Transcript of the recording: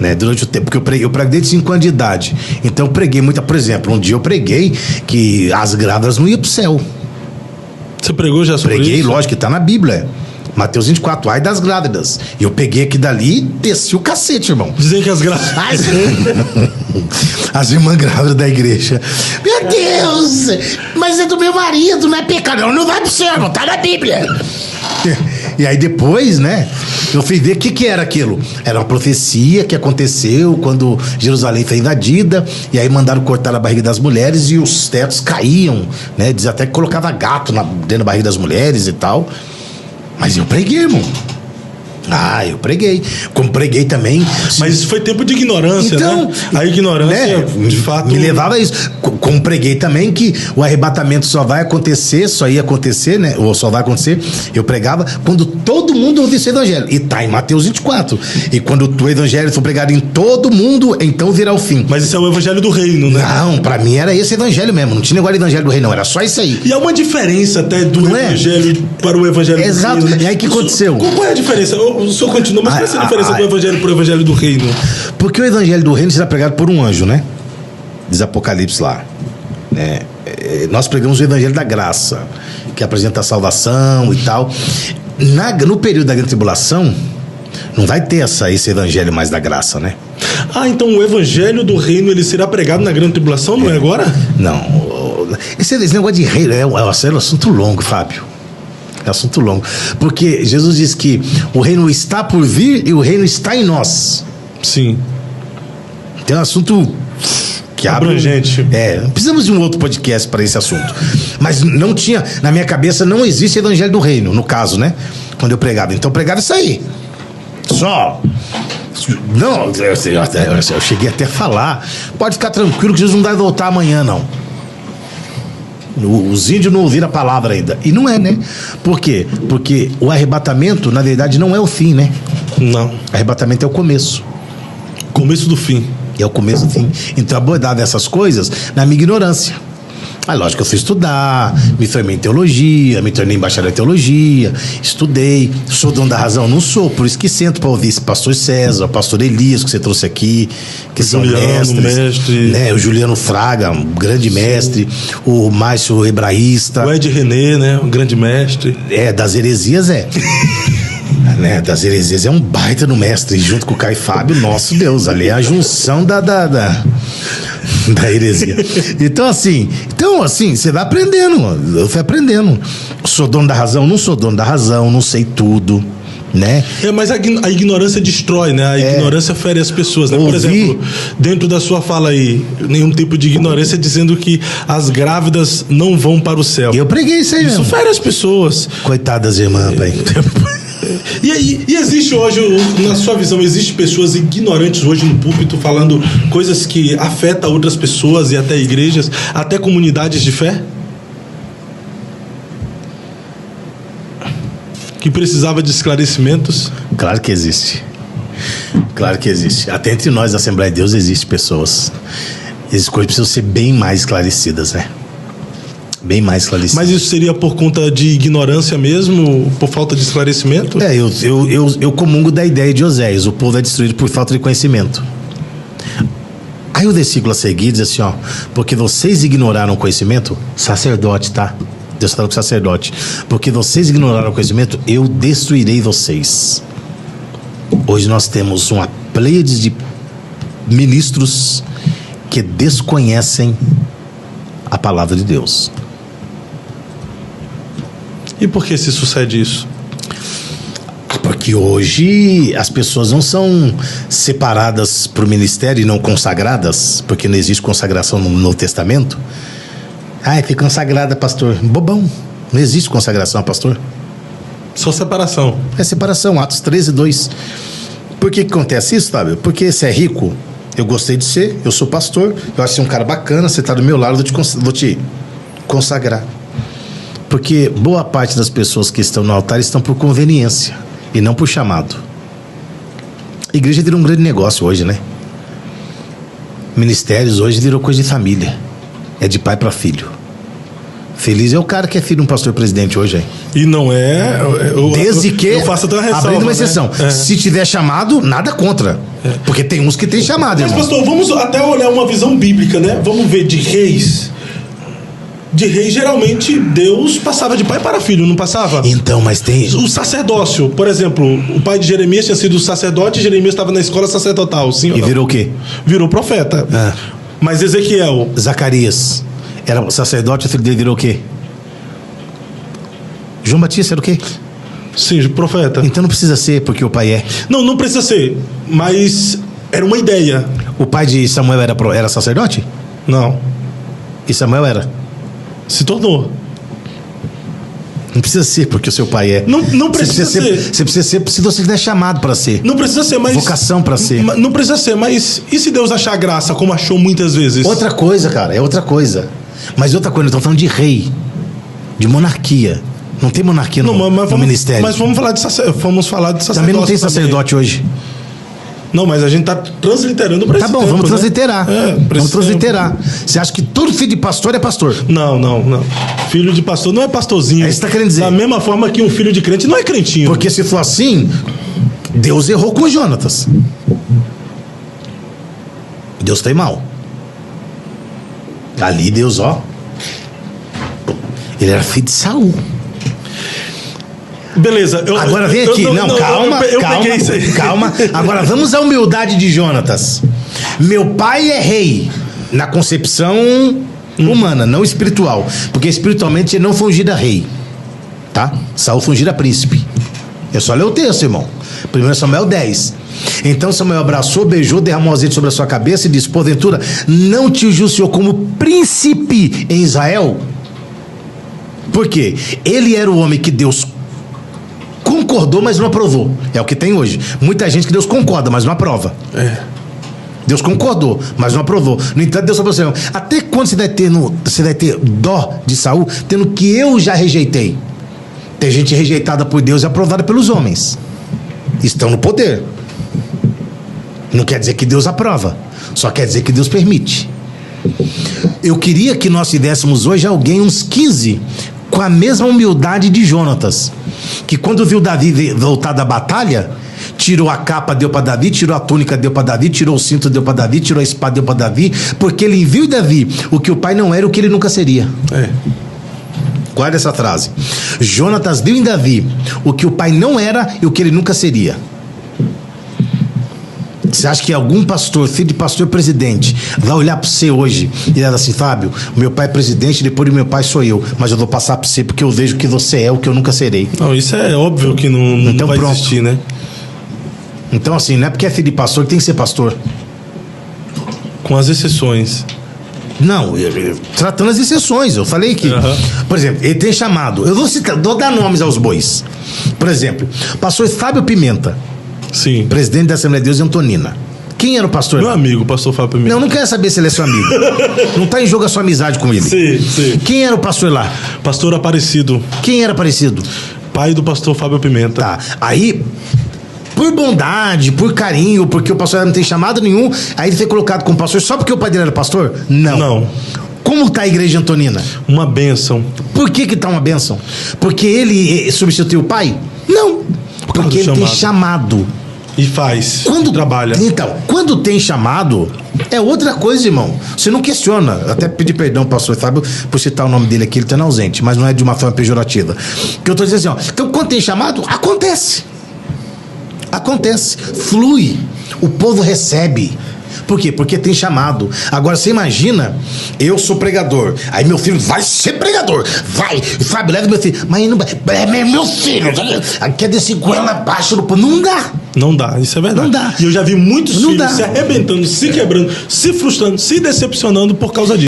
né? Durante o tempo, porque eu preguei desde 5 anos de idade. Então eu preguei muita, por exemplo, um dia eu preguei que as grávidas não iam pro céu. Você pregou já sobre Preguei, isso? lógico, que tá na Bíblia. Mateus 24, ai das grávidas. E eu peguei aqui dali e desci o cacete, irmão. Dizem que as grávidas... As irmãs grávidas da igreja. Meu Deus! Mas é do meu marido, não é pecado. Não vai pro céu, irmão, tá na Bíblia. E aí depois, né, eu fui ver o que era aquilo. Era uma profecia que aconteceu quando Jerusalém foi invadida, e aí mandaram cortar a barriga das mulheres e os tetos caíam, né? Diz até que colocava gato dentro da barriga das mulheres e tal. Mas eu preguei, irmão. Eu preguei. Como preguei também. Mas isso foi tempo de ignorância, então, né? A ignorância, né, de fato... me levava a isso. Como preguei também que o arrebatamento só ia acontecer, né? Ou só vai acontecer, eu pregava quando todo mundo ouvisse o evangelho. E tá em Mateus 24. E quando o evangelho for pregado em todo mundo, então virá o fim. Mas isso é o evangelho do reino, né? Não, pra mim era esse evangelho mesmo. Não tinha negócio de evangelho do reino, não. Era só isso aí. E há uma diferença até do evangelho para o evangelho Exato. do reino. E aí o que aconteceu? Qual é a diferença? O senhor continua, mas qual é a diferença do evangelho para o evangelho do reino? Porque o evangelho do reino será pregado por um anjo, né? Diz Apocalipse lá. Nós pregamos o evangelho da graça, que apresenta a salvação e tal. No período da grande tribulação, não vai ter esse evangelho mais da graça, né? Então o evangelho do reino ele será pregado na grande tribulação, não é agora? Não. Esse negócio de reino é um assunto longo, Fábio. É assunto longo. Porque Jesus diz que o reino está por vir e o reino está em nós. Sim. Tem um assunto que abrangente. Precisamos de um outro podcast para esse assunto. Mas não tinha, na minha cabeça, não existe evangelho do reino, no caso, né? Quando eu pregava. Então eu pregava isso aí. Só. Não, eu cheguei até a falar. Pode ficar tranquilo que Jesus não vai voltar amanhã, não. Os índios não ouviram a palavra ainda. E não é, né? Por quê? Porque o arrebatamento, na verdade, não é o fim, né? Não. Arrebatamento é o começo. Começo do fim. É o começo do fim. Então, abordar dessas coisas na minha ignorância. Lógico que eu fui estudar, me formei em teologia, me tornei bacharel em teologia, estudei, sou dono da razão? Não sou, por isso que sento para ouvir esse pastor César, o pastor Elias, que você trouxe aqui, que são mestres, né? O Juliano Fraga, um grande mestre, o Márcio Hebraísta. O Ed René, né? Um grande mestre. Das heresias né? Das heresias é um baita no mestre, junto com o Caio Fábio, nosso Deus, ali é a junção da heresia. Então assim, você vai aprendendo. Eu fui aprendendo. Sou dono da razão? Não sou dono da razão, não sei tudo, né? Mas a ignorância destrói, né? A ignorância fere as pessoas, né? Por exemplo, dentro da sua fala aí, nenhum tipo de ignorância dizendo que as grávidas não vão para o céu. Eu preguei isso aí mesmo. Isso fere as pessoas. Coitadas irmãs, pai. E existe hoje, na sua visão, existe pessoas ignorantes hoje no púlpito falando coisas que afetam outras pessoas e até igrejas, até comunidades de fé? Que precisava de esclarecimentos? Claro que existe. Claro que existe. Até entre nós, da Assembleia de Deus, existem pessoas. Essas coisas precisam ser bem mais esclarecidas, né? Bem mais esclarecidas. Mas isso seria por conta de ignorância mesmo? Por falta de esclarecimento? Eu comungo da ideia de Oséias. O povo é destruído por falta de conhecimento. Aí o versículo a seguir diz assim, porque vocês ignoraram o conhecimento, sacerdote, tá? Deus está falando com o sacerdote. Porque vocês ignoraram o conhecimento, eu destruirei vocês. Hoje nós temos uma pleiade de ministros que desconhecem a palavra de Deus. E por que se sucede isso? Porque hoje as pessoas não são separadas para o ministério e não consagradas, porque não existe consagração no Novo Testamento. Foi consagrada, pastor. Bobão. Não existe consagração, pastor. Só separação. É separação, Atos 13:2. Por que acontece isso, Fábio? Porque você é rico, eu gostei de ser, eu sou pastor, eu acho que você é um cara bacana, você está do meu lado, vou te consagrar. Porque boa parte das pessoas que estão no altar estão por conveniência e não por chamado. A igreja virou um grande negócio hoje, né? Ministérios hoje virou coisa de família. É de pai para filho. Feliz é o cara que é filho de um pastor presidente hoje, hein? E não é... Desde que, eu faço até uma ressalva, abrindo uma exceção, né? se tiver chamado, nada contra. Porque tem uns que tem chamado, Mas, irmão. pastor, vamos até olhar uma visão bíblica, né? Vamos ver de reis. De reis, geralmente, Deus passava de pai para filho, não passava? Então, mas tem... O sacerdócio, por exemplo, o pai de Jeremias tinha sido sacerdote, Jeremias estava na escola sacerdotal, sim ou E não? virou o quê? Virou profeta. Mas Ezequiel... Zacarias era sacerdote, o filho dele virou o quê? João Batista era o quê? Sim, profeta. Então não precisa ser porque o pai é. Não precisa ser, mas era uma ideia. O pai de Samuel era sacerdote? Não. E Samuel era? Se tornou. Não precisa ser porque o seu pai é. Não precisa ser. Você precisa ser se você estiver chamado para ser. Não precisa ser, mas... Vocação para ser. Não precisa ser, mas e se Deus achar graça, como achou muitas vezes? Outra coisa, cara, é outra coisa. Mas outra coisa, nós estamos falando de rei, de monarquia. Não tem monarquia no ministério. Mas vamos falar de sacerdócio. Também não tem sacerdote hoje. Não, mas a gente está transliterando para Tá esse bom, tempo, vamos né? transliterar. Vamos transliterar. Você acha que todo filho de pastor é pastor? Não. Filho de pastor não é pastorzinho. É isso que tá querendo dizer. Da mesma forma que um filho de crente não é crentinho. Porque se for assim, Deus errou com Jonatas. Deus tem mal. Ali Deus, ó. Ele era filho de Saul. Beleza. Agora vem aqui. Calma. Agora vamos à humildade de Jonatas. Meu pai é rei na concepção humana, não espiritual. Porque espiritualmente ele não foi ungido a rei. Tá? Saul foi ungido a príncipe. É só ler o texto, irmão. 1 Samuel 10. Então Samuel abraçou, beijou, derramou azeite sobre a sua cabeça e disse: porventura, não te ungiu o Senhor como príncipe em Israel? Por quê? Ele era o homem que Deus concordou, mas não aprovou. É o que tem hoje. Muita gente que Deus concorda, mas não aprova. Deus concordou, mas não aprovou. No entanto, Deus falou assim: até quando você vai ter dó de Saul, tendo que eu já rejeitei? Tem gente rejeitada por Deus e aprovada pelos homens. Estão no poder. Não quer dizer que Deus aprova, só quer dizer que Deus permite. Eu queria que nós tivéssemos hoje alguém, uns 15, com a mesma humildade de Jonatas, que quando viu Davi voltar da batalha, tirou a capa, deu para Davi, tirou a túnica, deu para Davi, tirou o cinto, deu para Davi, tirou a espada, deu para Davi, porque ele viu em Davi o que o pai não era e o que ele nunca seria. Guarda essa frase. Jonatas viu em Davi o que o pai não era e o que ele nunca seria. Você acha que algum pastor, filho de pastor presidente, vai olhar para você hoje e dizer assim: Fábio, o meu pai é presidente, depois do meu pai sou eu, mas eu vou passar para você porque eu vejo que você é o que eu nunca serei? Não, isso é óbvio que não Então, vai pronto. existir, né? Então assim, não é porque é filho de pastor que tem que ser pastor. Com as exceções. Não, tratando as exceções, eu falei que, por exemplo, ele tem chamado, eu vou dar nomes aos bois. Por exemplo, pastor Fábio Pimenta, Sim. presidente da Assembleia de Deus em Antonina. Quem era o pastor Meu lá? amigo, pastor Fábio Pimenta. Não quero saber se ele é seu amigo. Não está em jogo a sua amizade com ele. Sim. Quem era o pastor lá? Pastor Aparecido, Quem era parecido? pai do pastor Fábio Pimenta. Tá, aí, por bondade, por carinho, porque o pastor não tem chamado nenhum, aí ele foi colocado como pastor só porque o pai dele era pastor? Não. Como está a igreja de Antonina? Uma bênção. Por que está uma bênção? Porque ele substituiu o pai? Não. Porque ele tem chamado. E faz. Quando trabalha. Então, quando tem chamado, é outra coisa, irmão. Você não questiona. Até pedir perdão ao pastor Fábio por citar o nome dele aqui, ele está ausente, mas não é de uma forma pejorativa. Que eu estou dizendo assim, ó. Então, quando tem chamado, acontece. Flui. O povo recebe. Por quê? Porque tem chamado. Agora, você imagina, eu sou pregador, aí meu filho vai ser pregador, vai, Fábio, leva meu filho, mas não vai, é meu filho, quer descer goela abaixo do povo, não dá. Não dá, isso é verdade. Não dá. E eu já vi muitos Não filhos dá. se arrebentando, se quebrando, se frustrando, se decepcionando por causa disso.